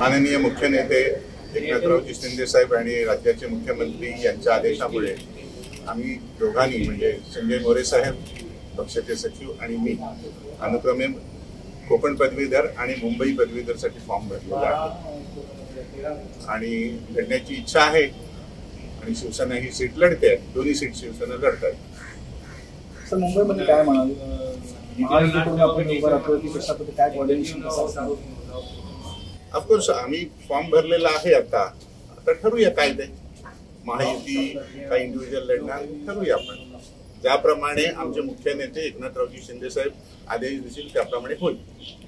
माननीय मुख्य नेते एकनाथरावजी शिंदे साहेब आणि राज्याचे मुख्यमंत्री यांच्या आदेशामुळे आम्ही दोघांनी म्हणजे संजय मोरे साहेब पक्षाचे सचिव आणि मी अनुक्रमे कोकण पदवीधर आणि मुंबई पदवीधरसाठी फॉर्म भरलेला आहे आणि लढण्याची इच्छा आहे आणि शिवसेना ही सीट लढते, दोन्ही सीट शिवसेना लढतात. सर मुंबईमध्ये काय म्हणाल, महायुतीकडून आपण उभं राहतो की कशा प्रकारे काय कोऑर्डिनेशन कसं असणार? ऑफकोर्स आम्ही फॉर्म भरलेला आहे. आता ठरूया काय ते, महायुती काय इंडिव्हिज्युअल लढणार ठरूया आपण. ज्याप्रमाणे आमचे मुख्य नेते एकनाथरावजी शिंदे साहेब आदेश देतील त्याप्रमाणे होईल.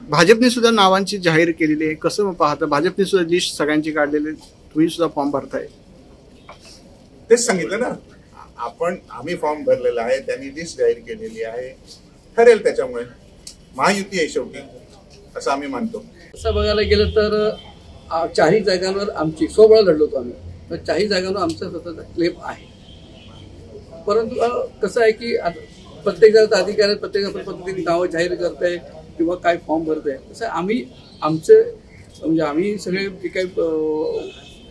भाजपने सुद्धा नावांची जाहीर केलेली आहे, कसं पाहता? भाजपने सुद्धा लिस्ट सगळ्यांची काढलेली, तुम्ही सुद्धा फॉर्म भरताय. तेच सांगितलं ना आपण, आम्ही फॉर्म भरलेला आहे, त्यांनी लिस्ट जाहीर केलेली आहे, ठरेल त्याच्यामुळे. महायुती आहे शेवटी असं आम्ही मानतो. असं बघायला गेलं तर चारही जागांवर आमची सोबळा लढलो होतो आम्ही, तर चारही जागांवर आमचा स्वतःचा क्लेम आहे. परंतु कसं आहे की प्रत्येक जणाचा अधिकार आहे, प्रत्येक पद्धतीने नावं जाहीर करत आहे किंवा काय फॉर्म भरत आहे. तसं आम्ही आमचं म्हणजे आम्ही सगळे जे काही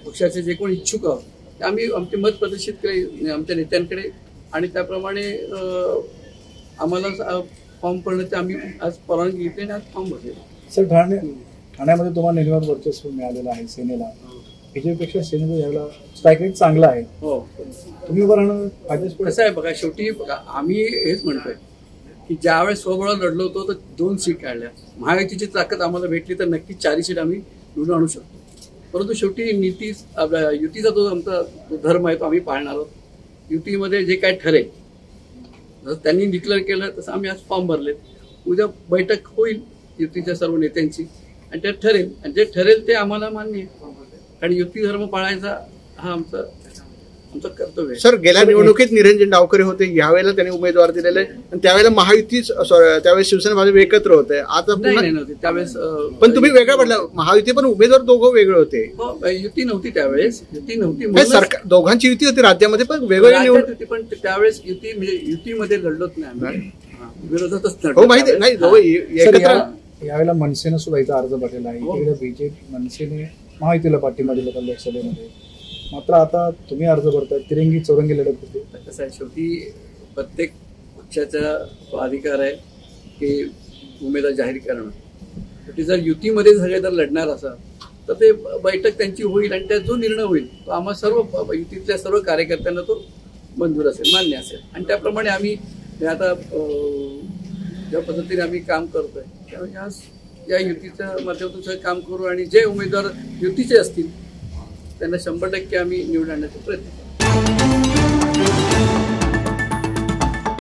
पक्षाचे जे कोणी इच्छुक आहोत ते आम्ही आमचे मत प्रदर्शित केले आमच्या नेत्यांकडे आणि त्याप्रमाणे आम्हाला फॉर्म भरण्याचे आम्ही आज परवानगी घेतली आणि आज फॉर्म भरले. सर ठाण्यामध्ये तुम्हाला निर्विवाद वर्चस्व मिळालेलं आहे सेनेला, बीजेपीपेक्षा सेनेचा यावेळेला स्ट्राईक रेट चांगला आहे. हो, तुम्ही उभं राहणं कसं आहे बघा, शेवटी बघा आम्ही हेच म्हणतोय की ज्यावेळेस स्वबळा लढलो होतो तर 2 सीट काढल्या. महायुतीची ताकद आम्हाला भेटली तर नक्कीच 4 सीट आम्ही निवडून आणू शकतो. परंतु शेवटी युतीचा जो आमचा धर्म आहे तो आम्ही पाळणार आहोत. युतीमध्ये जे काय ठरेल जसं त्यांनी डिक्लेअर केलं तसं आम्ही आज फॉर्म भरलेत. उद्या बैठक होईल युतीच्या सर्व नेत्यांची आणि त्यात ठरेल, आणि जे ठरेल ते आम्हाला मान्य आहे. आणि युती धर्म पाळायचा हा आमचं कर्तव्य आहे. सर गेल्या निवडणुकीत निरंजन डावखरे होते, यावेळेला त्यांनी उमेदवार दिलेले आणि त्यावेळेला महायुतीच त्यावेळेस शिवसेना भाजप एकत्र होते. आता नव्हते त्यावेळेस, पण तुम्ही वेगळं पडला. महायुती पण उमेदवार दोघं वेगळे होते. युती नव्हती त्यावेळेस, युती नव्हती. सरकार दोघांची युती होती राज्यामध्ये, पण वेगवेगळी निवड होती. पण त्यावेळेस युती म्हणजे युतीमध्ये लढलोच नाही आम्ही, विरोधातच हो माहिती नाही. यावेळेला मनसेनं सुद्धा इथं अर्ज भरलेला आहे. इकडे बीजेपी मनसेने महायुतीला पाठिंबा दिला होता लोकसभेमध्ये, मात्र आता तुम्ही अर्ज भरताय, तिरंगी चौरंगी लढत होते. कसं आहे शेवटी प्रत्येक पक्षाचा तो अधिकार आहे की उमेदवार जाहीर करणं. शेवटी जर युतीमध्ये सगळे जर लढणार असाल तर ते बैठक त्यांची होईल आणि त्यात जो निर्णय होईल तो आम्हा सर्व युतीतल्या सर्व कार्यकर्त्यांना तो मंजूर असेल, मान्य असेल. आणि त्याप्रमाणे आम्ही आता ज्या पद्धतीने आम्ही काम करतोय त्यामुळे या युतीच्या माध्यमातून सगळं काम करू आणि जे उमेदवार युतीचे असतील त्यांना 100% आम्ही निवडून आणण्याचा प्रयत्न करू.